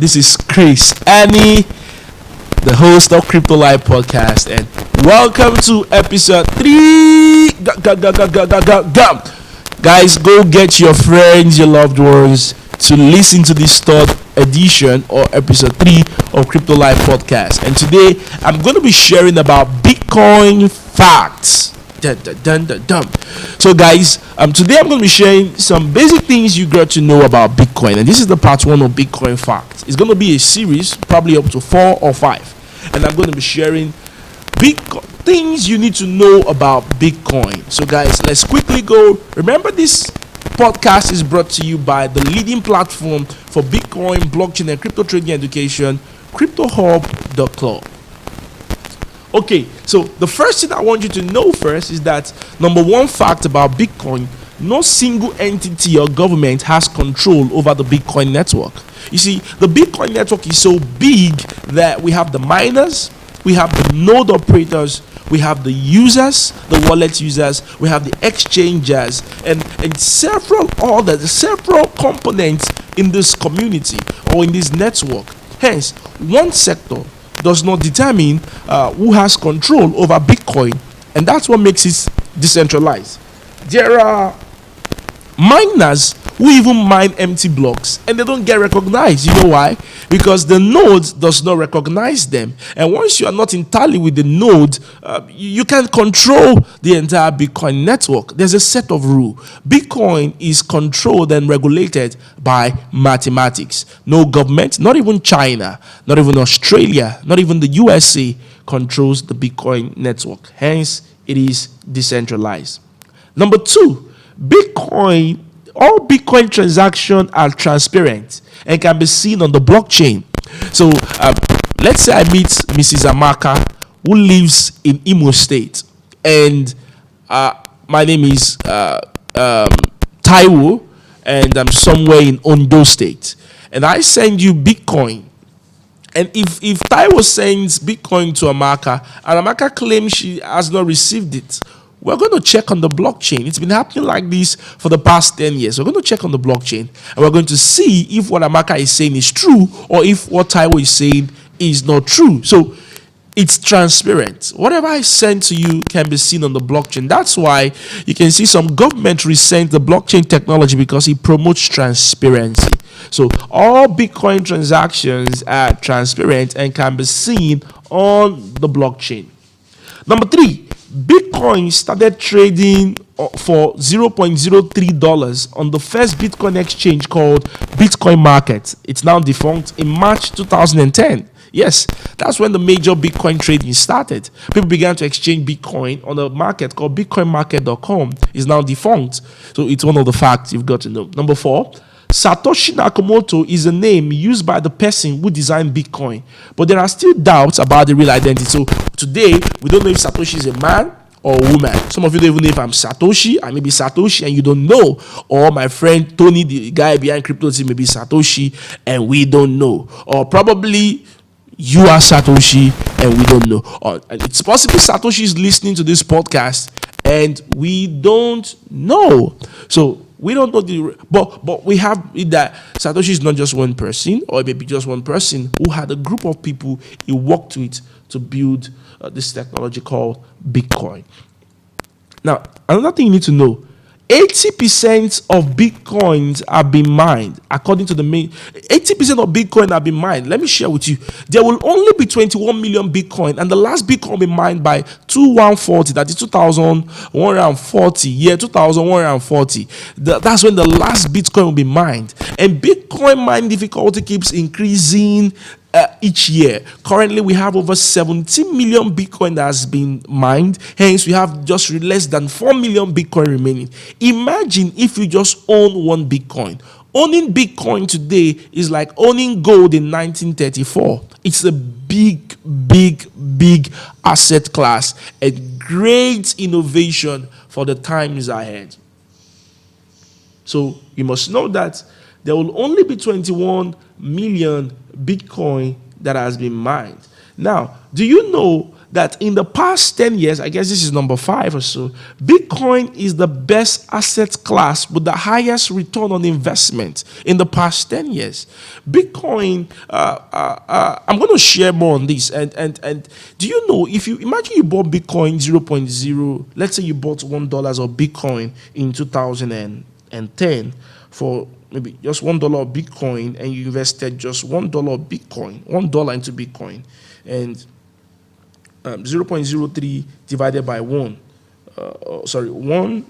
This is Chris Annie, the host of CryptoLife podcast, and welcome to episode 3. Guys, go get your friends, your loved ones to listen to this third edition or episode 3 of CryptoLife podcast. And today I'm going to be sharing about Bitcoin facts. So guys, today I'm going to be sharing some basic things you got to know about Bitcoin, and this is the part 1 of Bitcoin facts. It's going to be a series, probably up to 4 or 5, and I'm going to be sharing things you need to know about Bitcoin. So guys, let's quickly go. Remember, this podcast is brought to you by the leading platform for Bitcoin, blockchain, and crypto trading education, CryptoHub.club. Okay, so the first thing I want you to know first is that number one fact about Bitcoin: no single entity or government has control over the Bitcoin network. You see, the Bitcoin network is so big that we have the miners, we have the node operators, we have the users, the wallet users, we have the exchangers, and several components in this community or in this network. Hence, one sector does not determine who has control over Bitcoin, and that's what makes it decentralized. There are miners who even mine empty blocks and they don't get recognized. You know why? Because the node does not recognize them, and once you are not in tally with the node, you can control the entire Bitcoin network. There's a set of rules. Bitcoin is controlled and regulated by mathematics. No government, not even China, not even Australia, not even the USA controls the Bitcoin network. Hence, it is decentralized. Number 2, all Bitcoin transactions are transparent and can be seen on the blockchain. So let's say I meet Mrs. Amaka, who lives in Imo State, and my name is Taiwo, and I'm somewhere in Ondo State, and I send you Bitcoin. And if Taiwo sends Bitcoin to Amaka and Amaka claims she has not received it, we're going to check on the blockchain. It's been happening like this for the past 10 years. We're going to check on the blockchain, and we're going to see if what Amaka is saying is true or if what Taiwo is saying is not true. So it's transparent. Whatever I send to you can be seen on the blockchain. That's why you can see some government resent the blockchain technology, because it promotes transparency. So all Bitcoin transactions are transparent and can be seen on the blockchain. Number 3, Bitcoin started trading for $0.03 on the first Bitcoin exchange called Bitcoin Market. It's now defunct in March 2010. Yes, that's when the major Bitcoin trading started. People began to exchange Bitcoin on a market called bitcoinmarket.com. It's now defunct. So it's one of the facts you've got to know. Number 4, Satoshi Nakamoto is a name used by the person who designed Bitcoin, but there are still doubts about the real identity. So today, we don't know if Satoshi is a man or a woman. Some of you don't even know if I'm Satoshi. I may be Satoshi and you don't know. Or my friend Tony, the guy behind Crypto Team, may be Satoshi and we don't know. Or probably you are Satoshi and we don't know. And it's possible Satoshi is listening to this podcast and we don't know. So we don't know but we have it that Satoshi is not just one person, or it may be just one person who had a group of people he worked with to build this technology called Bitcoin. Now, another thing you need to know: 80% of Bitcoins are being mined. According to the 80% of Bitcoin are being mined. Let me share with you. There will only be 21 million Bitcoin, and the last Bitcoin will be mined by 2140. That is 2140. Year 2140. That's when the last Bitcoin will be mined. And Bitcoin mining difficulty keeps increasing each year. Currently, we have over 17 million Bitcoin that has been mined. Hence, we have just less than 4 million Bitcoin remaining. Imagine if you just own one Bitcoin. Owning Bitcoin today is like owning gold in 1934. It's a big asset class, a great innovation for the times ahead. So you must know that there will only be 21 million Bitcoin that has been mined. Now, do you know that in the past 10 years, I guess this is number 5 or so, Bitcoin is the best asset class with the highest return on investment in the past 10 years. Bitcoin, I'm going to share more on this. And do you know, if you imagine you bought Bitcoin 0.0, let's say you bought $1 of Bitcoin in 2010 for maybe just $1 of Bitcoin, and you invested just $1 of Bitcoin, $1 into Bitcoin, and 0.03 divided by 1, 1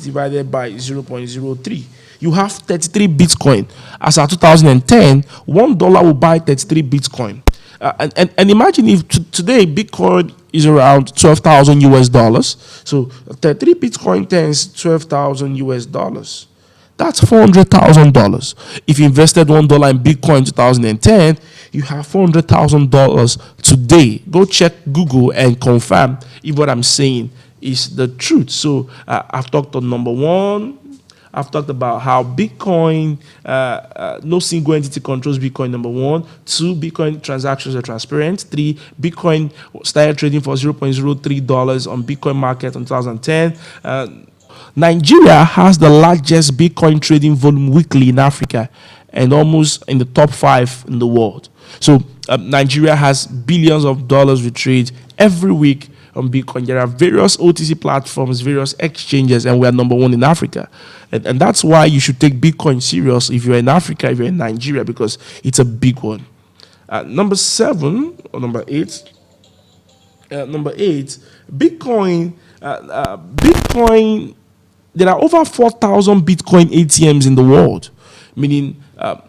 divided by 0.03. You have 33 Bitcoin. As of 2010, $1 will buy 33 Bitcoin. And imagine if today Bitcoin is around 12,000 US dollars. So 33 Bitcoin times 12,000 US dollars. That's $400,000. If you invested $1 in Bitcoin in 2010, you have $400,000 today. Go check Google and confirm if what I'm saying is the truth. So I've talked on number 1. I've talked about how Bitcoin, no single entity controls Bitcoin, number 1. 2, Bitcoin transactions are transparent. 3, Bitcoin started trading for $0.03 on Bitcoin market in 2010. Nigeria has the largest Bitcoin trading volume weekly in Africa and almost in the top 5 in the world. So Nigeria has billions of dollars we trade every week on Bitcoin. There are various OTC platforms, various exchanges, and we are number 1 in Africa. And that's why you should take Bitcoin serious if you're in Africa, if you're in Nigeria, because it's a big one. Number 7 or number 8. Number 8, Bitcoin. Bitcoin. There are over 4,000 Bitcoin ATMs in the world, meaning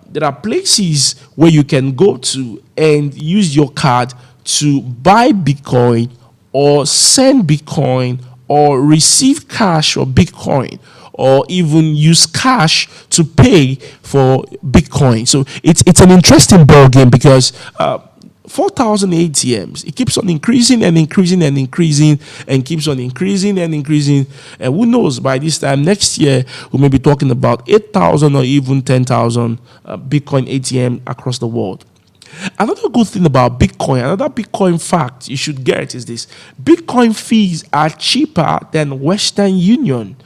there are places where you can go to and use your card to buy Bitcoin or send Bitcoin or receive cash or Bitcoin, or even use cash to pay for Bitcoin. So it's an interesting ball game because 4,000 ATMs. It keeps on increasing and increasing and increasing and keeps on increasing and increasing. And who knows, by this time next year, we may be talking about 8,000 or even 10,000 Bitcoin ATM across the world. Another good thing about Bitcoin, another Bitcoin fact you should get is this. Bitcoin fees are cheaper than Western Union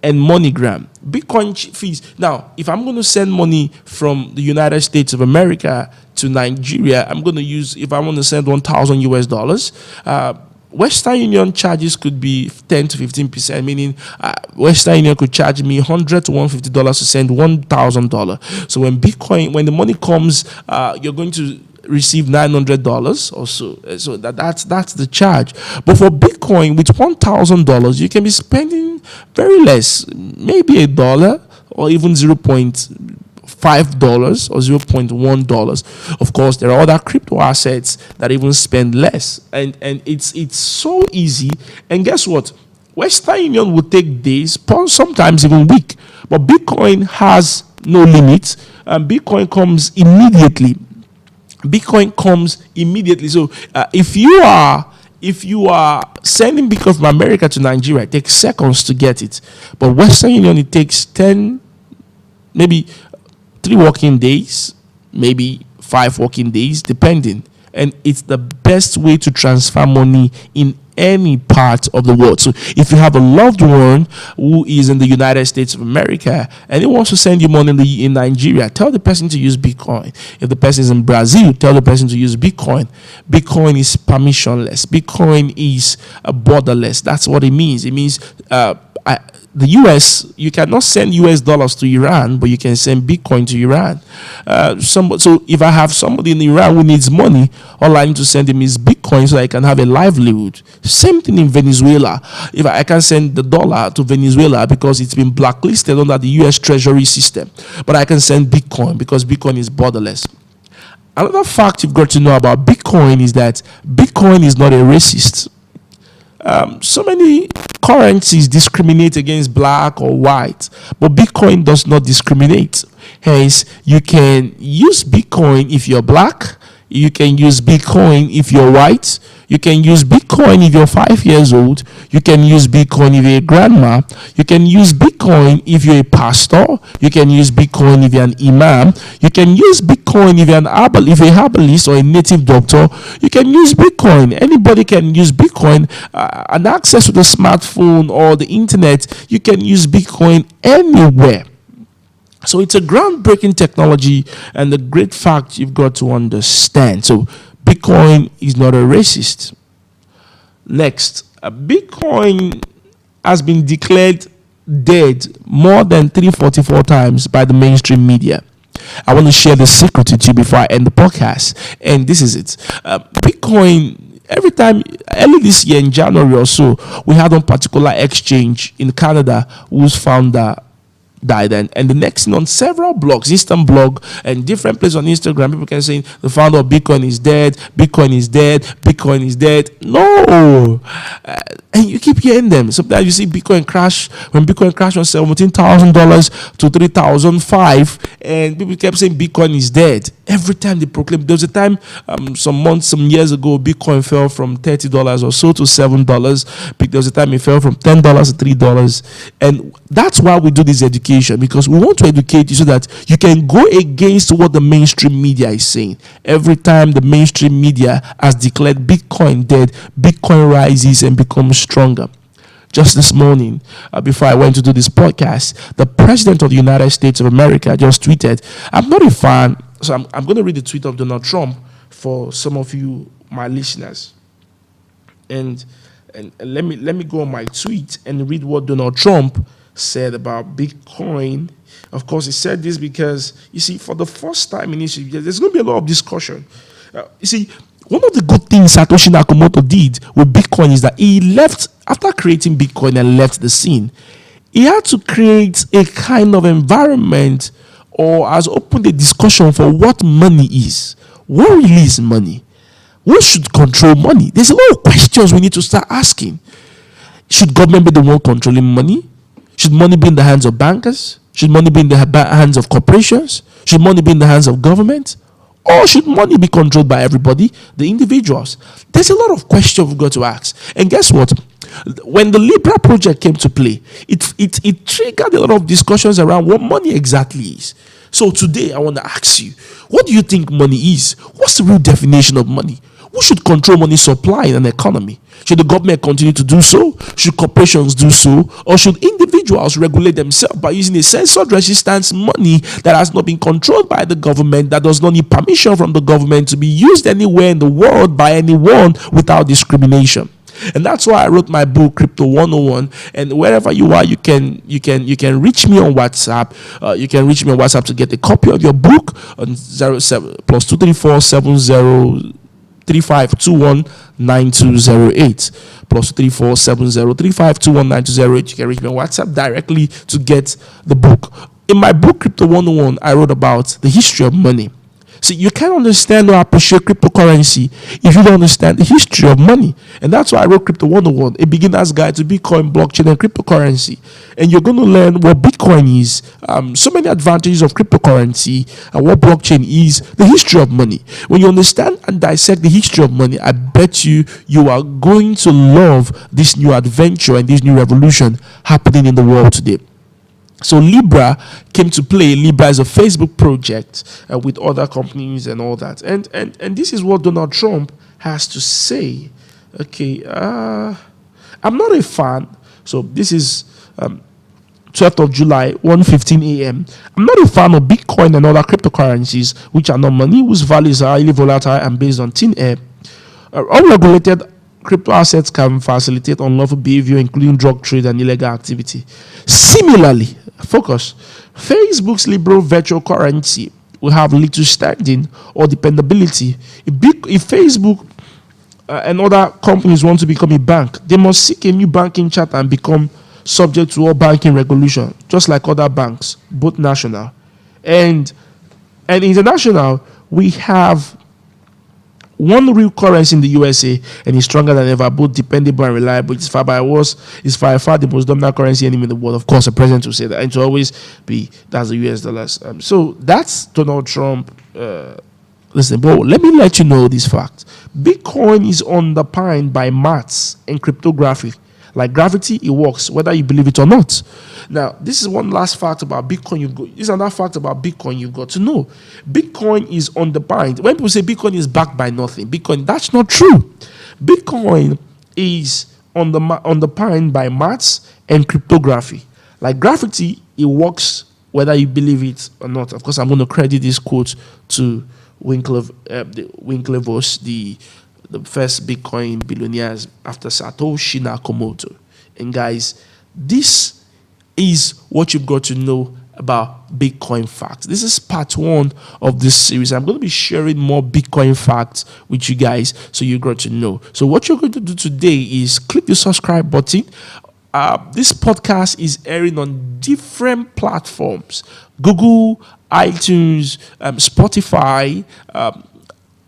and MoneyGram. Bitcoin fees. Now, if I'm going to send money from the United States of America to Nigeria, I'm going to use, if I want to send 1,000 US dollars, Western Union charges could be 10 to 15%, meaning Western Union could charge me $100 to $150 to send $1,000. So when the money comes, you're going to receive $900 or so. So that's the charge. But for Bitcoin, with $1,000, you can be spending very less, maybe $1 or even $0.5 or $0.1. Of course, there are other crypto assets that even spend less, and it's so easy. And guess what? Western Union will take days, sometimes even week, but Bitcoin has no limit, and Bitcoin comes immediately. So if you are sending Bitcoin from America to Nigeria, it takes seconds to get it, but Western Union, it takes 10, maybe 3 working days, maybe 5 working days, depending. And it's the best way to transfer money in any part of the world. So if you have a loved one who is in the United States of America and he wants to send you money in Nigeria, tell the person to use Bitcoin. If the person is in Brazil, tell the person to use Bitcoin. Bitcoin is permissionless. Bitcoin is borderless. That's what it means. It means the US, you cannot send US dollars to Iran, but you can send Bitcoin to Iran. So if I have somebody in Iran who needs money, all I need to send him is Bitcoin so I can have a livelihood. Same thing in Venezuela. If I can send the dollar to Venezuela because it's been blacklisted under the US Treasury system, but I can send Bitcoin because Bitcoin is borderless. Another fact you've got to know about Bitcoin is that Bitcoin is not a racist. So many currencies discriminate against black or white, but Bitcoin does not discriminate. Hence, you can use Bitcoin if you're black, You can use Bitcoin if you're white. You can use Bitcoin if you're 5 years old. You can use Bitcoin if you're a grandma. You can use Bitcoin if you're a pastor. You can use Bitcoin if you're an imam. You can use Bitcoin if you're if you're a herbalist or a native doctor. You can use Bitcoin. Anybody can use Bitcoin. And access to the smartphone or the internet, you can use Bitcoin anywhere. So it's a groundbreaking technology, and the great fact you've got to understand. So Bitcoin is not a racist. Next, Bitcoin has been declared dead more than 344 times by the mainstream media. I want to share the secret with you before I end the podcast, and this is it. Bitcoin, every time, early this year in January or so, we had one particular exchange in Canada whose founder died, and the next thing on several blogs, Instant Blog and different places on Instagram, people can say the founder of Bitcoin is dead, Bitcoin is dead, Bitcoin is dead. No, and you keep hearing them. Sometimes you see Bitcoin crash, when Bitcoin crashed from $17,000 to $3,005, and people kept saying Bitcoin is dead. Every time they proclaim, there was a time some years ago, Bitcoin fell from $30 or so to $7. There was a time it fell from $10 to $3, and that's why we do this education, because we want to educate you so that you can go against what the mainstream media is saying. Every time the mainstream media has declared Bitcoin dead, Bitcoin rises and becomes stronger. Just this morning, before I went to do this podcast, the president of the United States of America just tweeted. I'm not a fan, so I'm going to read the tweet of Donald Trump for some of you, my listeners. And let me go on my tweet and read what Donald Trump said about Bitcoin. Of course, he said this because, you see, for the first time in history, there's going to be a lot of discussion. You see, one of the good things Satoshi Nakamoto did with Bitcoin is that he left, after creating Bitcoin and left the scene, he had to create a kind of environment, or has opened a discussion for what money is. What really is money? What should control money? There's a lot of questions we need to start asking. Should government be the one controlling money? Should money be in the hands of bankers? Should money be in the hands of corporations? Should money be in the hands of government? Or should money be controlled by everybody, the individuals? There's a lot of questions we've got to ask. And guess what? When the Libra project came to play, it triggered a lot of discussions around what money exactly is. So today, I want to ask you, what do you think money is? What's the real definition of money? Who should control money supply in an economy? Should the government continue to do so? Should corporations do so? Or should individuals regulate themselves by using a censored resistance money that has not been controlled by the government, that does not need permission from the government to be used anywhere in the world by anyone without discrimination? And that's why I wrote my book, Crypto 101. And wherever you are, you can reach me on WhatsApp. You can reach me on WhatsApp to get a copy of your book on 07 plus 234 70 3521 9208 plus 34 70 3521 9208. You can reach me on WhatsApp directly to get the book. In my book, Crypto 101, I wrote about the history of money. See, you can't understand or appreciate cryptocurrency if you don't understand the history of money. And that's why I wrote Crypto 101, a beginner's guide to Bitcoin, blockchain, and cryptocurrency. And you're going to learn what Bitcoin is, so many advantages of cryptocurrency, and what blockchain is, the history of money. When you understand and dissect the history of money, I bet you are going to love this new adventure and this new revolution happening in the world today. So Libra came to play. Libra is a Facebook project with other companies and all that. And this is what Donald Trump has to say. Okay, I'm not a fan. So this is 12th of July, 1:15 a.m. I'm not a fan of Bitcoin and other cryptocurrencies, which are not money, whose values are highly volatile and based on thin air. Unregulated crypto assets can facilitate unlawful behavior, including drug trade and illegal activity. Similarly, focus. Facebook's liberal virtual currency will have little standing or dependability. If Facebook and other companies want to become a bank, they must seek a new banking charter and become subject to all banking regulation, just like other banks, both national and international. We have one real currency in the USA, and it's stronger than ever, both dependable and reliable. It's far the most dominant currency anywhere in the world. Of course, the president will say that, and to always be, that's the US dollars. So that's Donald Trump Listen, but let me let you know this fact. Bitcoin is underpinned by maths and cryptography. Like gravity, it works, whether you believe it or not. Now, this is one last fact about Bitcoin. This is another fact about Bitcoin you've got to know. Bitcoin is underpinned. When people say Bitcoin is backed by nothing, Bitcoin, that's not true. Bitcoin is underpinned by maths and cryptography. Like gravity, it works whether you believe it or not. Of course, I'm going to credit this quote to Winklevoss, the first Bitcoin billionaires after Satoshi Nakamoto. And guys, this is what you've got to know about Bitcoin facts. This is part 1 of this series. I'm going to be sharing more Bitcoin facts with you guys so you got to know. So what you're going to do today is click the subscribe button. This podcast is airing on different platforms: Google, iTunes, Spotify,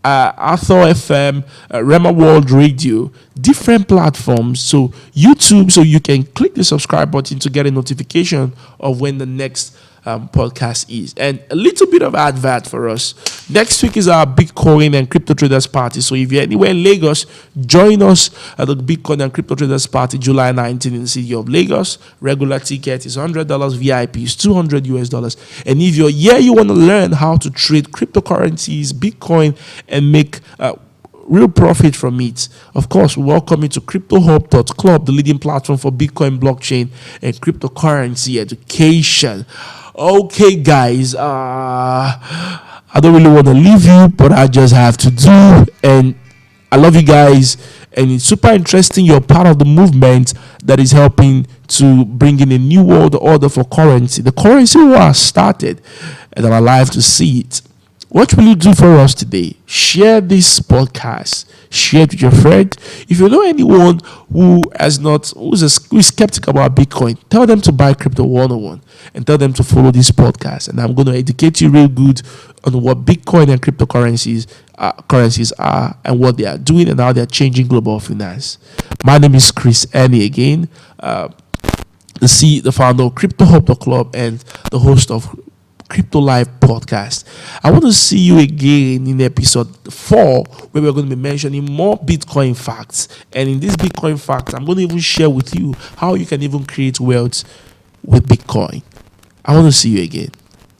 Arthur FM, Rema World Radio, different platforms. So YouTube, so you can click the subscribe button to get a notification of when the next podcast is. And a little bit of advert for us. Next week is our Bitcoin and Crypto Traders Party. So if you're anywhere in Lagos, join us at the Bitcoin and Crypto Traders Party, July 19 in the city of Lagos. Regular ticket is $100, VIP is $200. And if you're here, you want to learn how to trade cryptocurrencies, Bitcoin, and make real profit from it. Of course, we welcome you to CryptoHub.club, the leading platform for Bitcoin, blockchain, and cryptocurrency education. Okay, guys, I don't really want to leave you, but I just have to do. And I love you guys, and it's super interesting. You're part of the movement that is helping to bring in a new world order for currency. The currency war started, and I'm alive to see it. What will you do for us today? Share this podcast. Share it with your friend. If you know anyone who is skeptical about Bitcoin, tell them to buy Crypto 101 and tell them to follow this podcast. And I'm going to educate you real good on what Bitcoin and cryptocurrencies are and what they are doing and how they are changing global finance. My name is Chris Annie again, the founder of CryptoHub.club and the host of CryptoLife podcast. I want to see you again in episode 4, where we're going to be mentioning more Bitcoin facts. And in this Bitcoin facts, I'm going to even share with you how you can even create wealth with Bitcoin. I want to see you again.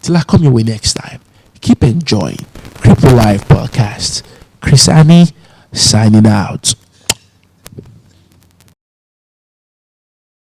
Till I come your way next time, keep enjoying CryptoLife podcast. Chris Annie signing out.